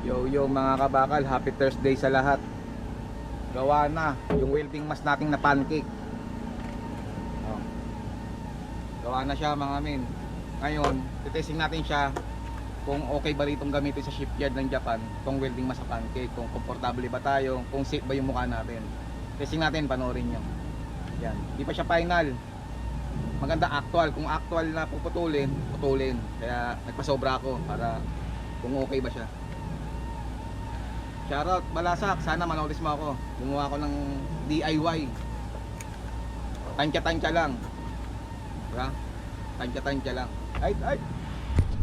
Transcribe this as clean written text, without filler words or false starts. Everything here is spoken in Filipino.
Yo mga kabakal, happy Thursday sa lahat. Gawa na yung welding mask nating na pancake. Oh. Gawa na siya mga men. Ngayon, titesting natin siya kung okay ba ritong gamitin sa shipyard ng Japan tong welding mask sa pancake, kung komportable ba tayo, kung safe ba yung mukha natin. Testing natin, panoorin nyo. Yan, di pa siya final. Maganda actual, kung actual na puputulin, putulin. Kaya nagpasobra ako para kung okay ba siya. Shoutout Balasak, sana manotis mo ako. Gumawa ako ng DIY. Tansya-tansya lang. Diba? Tansya-tansya lang. Ay, ay!